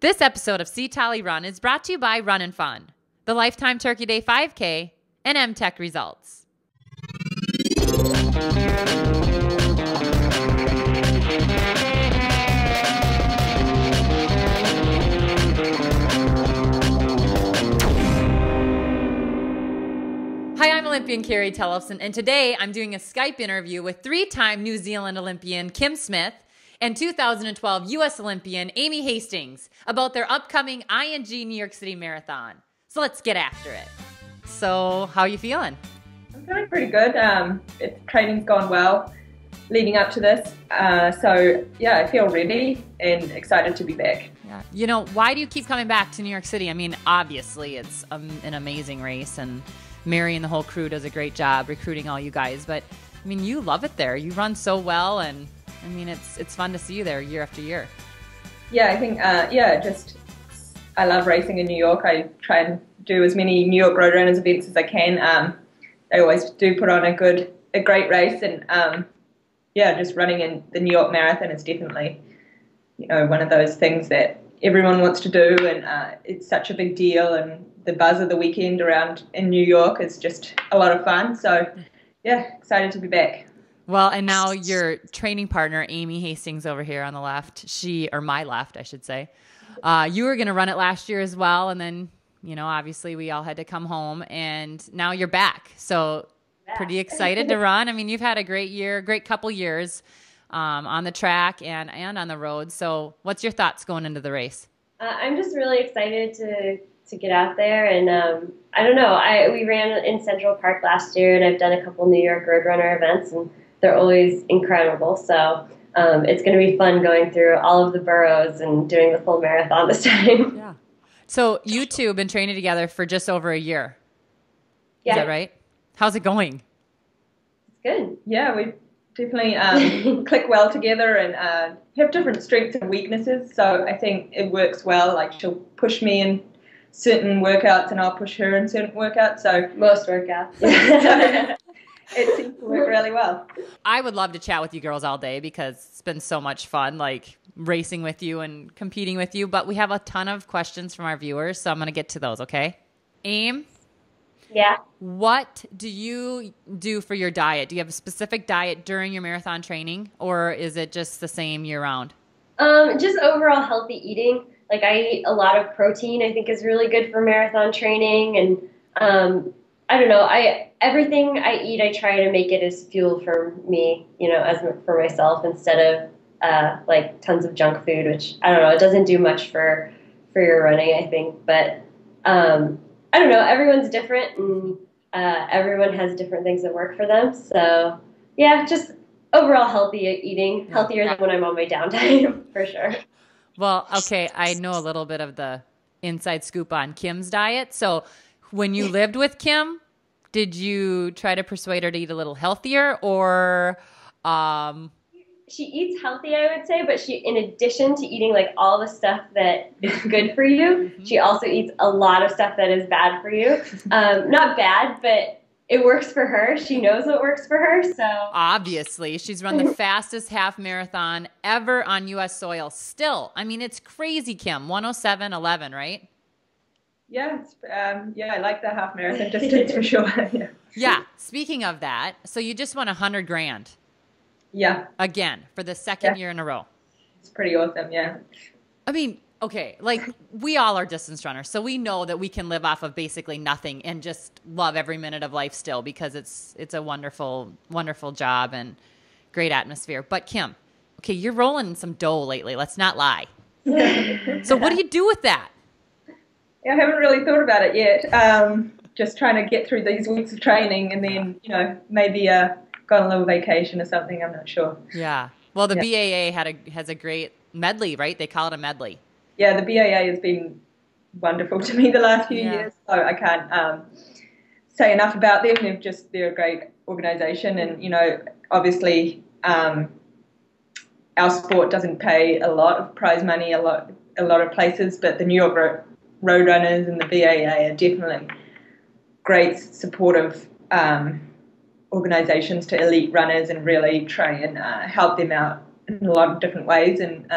This episode of C Tolle Run is brought to you by Run and Fun, the Lifetime Turkey Day 5K, and M-Tech results. Hi, I'm Olympian Carrie Tollefson, and today I'm doing a Skype interview with three-time New Zealand Olympian Kim Smith and 2012 U.S. Olympian Amy Hastings about their upcoming ING New York City Marathon. So let's get after it. So how are you feeling? I'm feeling pretty good. Training's gone well leading up to this. So yeah, I feel ready and excited to be back. Yeah. You know, why do you keep coming back to New York City? I mean, obviously it's an amazing race, and Mary and the whole crew does a great job recruiting all you guys. But I mean, you love it there. You run so well, and I mean, it's fun to see you there year after year. Yeah, I think I love racing in New York. I try and do as many New York Road Runners events as I can. They always do put on a great race, and just running in the New York Marathon is definitely, one of those things that everyone wants to do, and it's such a big deal, and the buzz of the weekend around in New York is just a lot of fun. So yeah, excited to be back. Well, and now your training partner, Amy Hastings over here on the left, my left, I should say. You were going to run it last year as well. And then, obviously we all had to come home, and now you're back. So pretty excited to run. I mean, you've had a great year, great couple years on the track and on the road. So what's your thoughts going into the race? I'm just really excited to get out there, and I don't know. We ran in Central Park last year, and I've done a couple New York Road Runner events, and they're always incredible. So it's going to be fun going through all of the boroughs and doing the full marathon this time. Yeah. So you two have been training together for just over a year. Yeah. Is that right? How's it going? It's good. Yeah, we definitely click well together and have different strengths and weaknesses. So I think it works well. Like, she'll push me in certain workouts, and I'll push her in certain workouts. So most workouts. It seems to work really well. I would love to chat with you girls all day because it's been so much fun, like racing with you and competing with you. But we have a ton of questions from our viewers, so I'm going to get to those, okay? Aim? Yeah. What do you do for your diet? Do you have a specific diet during your marathon training, or is it just the same year-round? Just overall healthy eating. Like, I eat a lot of protein, I think is really good for marathon training. And I don't know, everything I eat, I try to make it as fuel for me, as for myself, instead of like tons of junk food, which I don't know, it doesn't do much for your running, I think. But I don't know, everyone's different, and everyone has different things that work for them. So yeah, just overall healthy eating, healthier than when I'm on my downtime, for sure. Well, okay, I know a little bit of the inside scoop on Kim's diet. So when you lived with Kim, did you try to persuade her to eat a little healthier, or She eats healthy, I would say, but she, in addition to eating like all the stuff that is good for you, she also eats a lot of stuff that is bad for you. Not bad, but it works for her. She knows what works for her. So obviously, she's run the fastest half marathon ever on U.S. soil. Still, I mean, it's crazy, Kim. 1:07:11, right? Yeah, I like the half marathon distance for sure. Yeah. Yeah. Speaking of that, so you just won $100,000. Yeah. Again for the second year in a row. It's pretty awesome. Yeah. I mean, okay, like, we all are distance runners, so we know that we can live off of basically nothing and just love every minute of life still, because it's a wonderful, wonderful job and great atmosphere. But Kim, okay, you're rolling in some dough lately. Let's not lie. So what do you do with that? Yeah, I haven't really thought about it yet. Just trying to get through these weeks of training, and then, maybe go on a little vacation or something. I'm not sure. Yeah. Well, the BAA has a great medley, right? They call it a medley. Yeah, the BAA has been wonderful to me the last few years. So I can't say enough about them. They're a great organisation, and obviously our sport doesn't pay a lot of prize money a lot of places, but the New York Road Runners and the BAA are definitely great supportive organisations to elite runners, and really try and help them out in a lot of different ways. And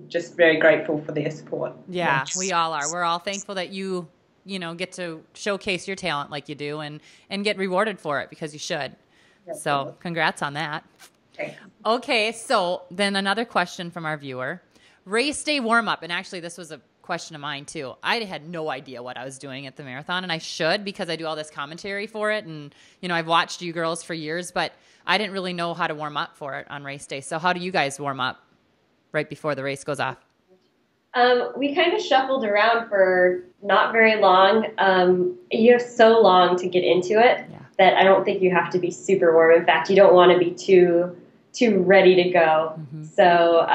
just very grateful for their support. Yeah, we all are. We're all thankful that you get to showcase your talent like you do and get rewarded for it, because you should. So congrats on that. Okay, so then another question from our viewer. Race day warm-up, and actually this was a question of mine too. I had no idea what I was doing at the marathon, and I should, because I do all this commentary for it, and I've watched you girls for years, but I didn't really know how to warm up for it on race day. So how do you guys warm up right before the race goes off? We kind of shuffled around for not very long. You have so long to get into it that I don't think you have to be super warm. In fact, you don't want to be too ready to go. So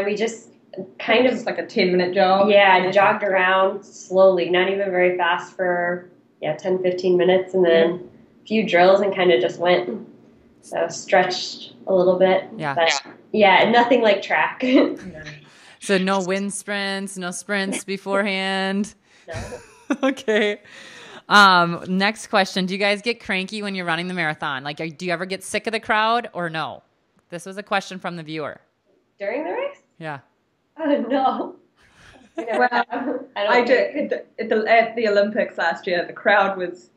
we just kind of like a 10-minute jog. Yeah, jogged around slowly, not even very fast for 10-15 minutes, and then a few drills and kind of just went. So stretched a little bit. But nothing like track. So no wind sprints, no sprints beforehand. No. Okay. Next question. Do you guys get cranky when you're running the marathon? Like, do you ever get sick of the crowd or no? This was a question from the viewer. During the race? Yeah. Oh, no. I did at the Olympics last year. The crowd was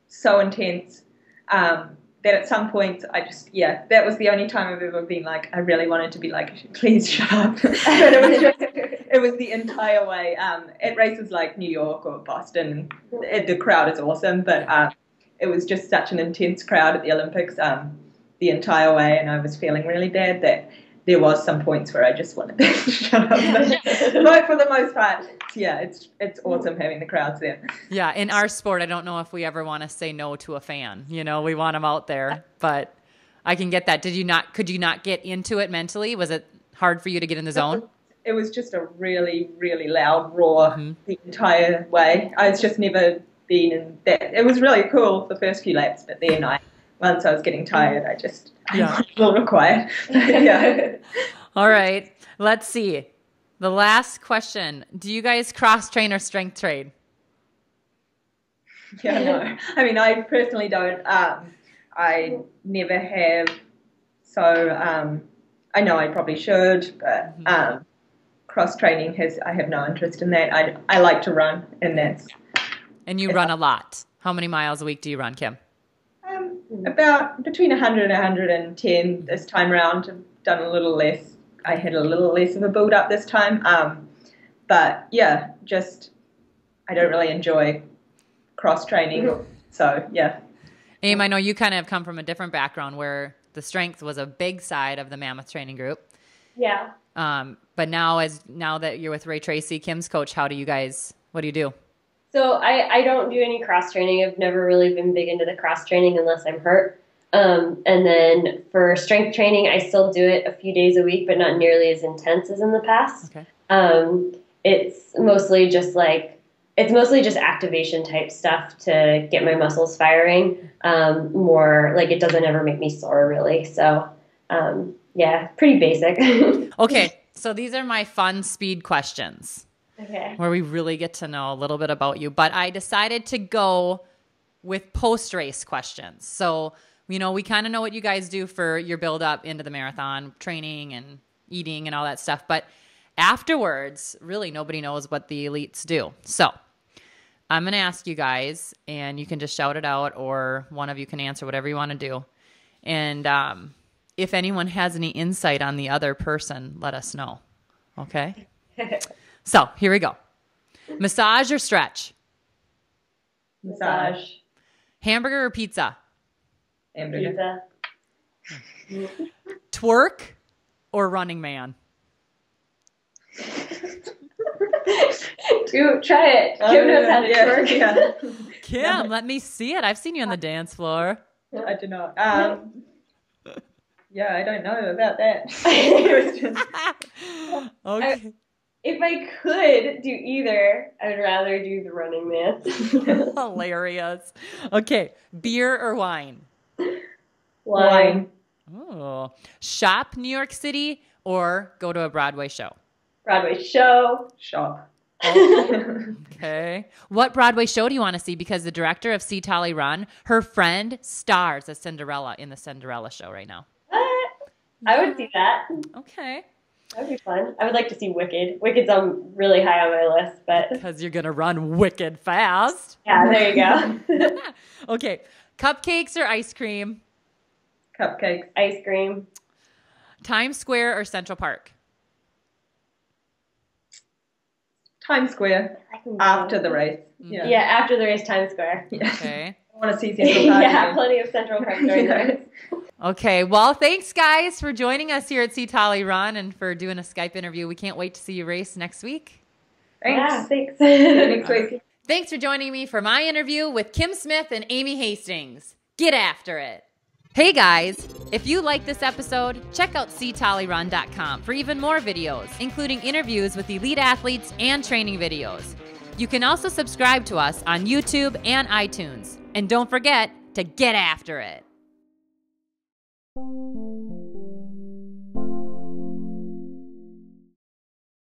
so intense that at some point that was the only time I've ever been like, I really wanted to be like, please shut up. But it was the entire way. At races like New York or Boston, the crowd is awesome, but it was just such an intense crowd at the Olympics the entire way, and I was feeling really bad that there was some points where I just wanted to shut up. But for the most part, it's awesome having the crowds there. Yeah, in our sport, I don't know if we ever want to say no to a fan. We want them out there, but I can get that. Could you not get into it mentally? Was it hard for you to get in the zone? It was just a really, really loud roar the entire way. I was just never been in that. It was really cool the first few laps, but then once I was getting tired, I was a little quiet. All right. Let's see. The last question. Do you guys cross-train or strength train? Yeah, no. I mean, I personally don't. I never have. So I know I probably should, but cross-training I have no interest in that. I like to run, and that's... And you run a lot. How many miles a week do you run, Kim? About between 100 and 110 this time around. I've done a little less. I had a little less of a build up this time. But I don't really enjoy cross training. So Aim, I know you kind of come from a different background where the strength was a big side of the Mammoth training group. Yeah. But now that you're with Ray Tracy, Kim's coach, what do you do? So I don't do any cross training. I've never really been big into the cross training unless I'm hurt. And then for strength training, I still do it a few days a week, but not nearly as intense as in the past. Okay. It's mostly just activation type stuff to get my muscles firing. More like it doesn't ever make me sore really. So pretty basic. Okay. So these are my fun speed questions. Okay. Where we really get to know a little bit about you. But I decided to go with post-race questions. So, we kind of know what you guys do for your build-up into the marathon, training and eating and all that stuff. But afterwards, really nobody knows what the elites do. So, I'm going to ask you guys, and you can just shout it out, or one of you can answer whatever you want to do. And if anyone has any insight on the other person, let us know. Okay? So, here we go. Massage or stretch? Massage. Hamburger or pizza? Hamburger. Pizza. Twerk or Running Man? Dude, try it. Kim knows how to twerk. Yeah. Kim, let me see it. I've seen you on the dance floor. I do not. I don't know about that. Okay. If I could do either, I'd rather do the Running Man. Hilarious. Okay. Beer or wine? Wine. Oh. Shop New York City or go to a Broadway show? Broadway show. Shop. Oh. Okay. What Broadway show do you want to see? Because the director of C Tolle Run, her friend stars as Cinderella in the Cinderella show right now. What? I would see that. Okay. That'd be fun. I would like to see Wicked. Wicked's really high on my list, but Because you're going to run wicked fast. yeah, there you go. Okay. Cupcakes or ice cream? Cupcakes. Ice cream. Times Square or Central Park? Times Square I can after the race. Yeah. Yeah, after the race, Times Square. Yeah. Okay. I want to see Central Park. Yeah, again. plenty of Central Park during the race. Okay. Well, thanks, guys, for joining us here at C Tolle Run and for doing a Skype interview. We can't wait to see you race next week. Thanks. Yeah, thanks. See you next week. Thanks for joining me for my interview with Kim Smith and Amy Hastings. Get after it. Hey guys, if you like this episode, check out ctollerun.com for even more videos, including interviews with elite athletes and training videos. You can also subscribe to us on YouTube and iTunes. And don't forget to get after it.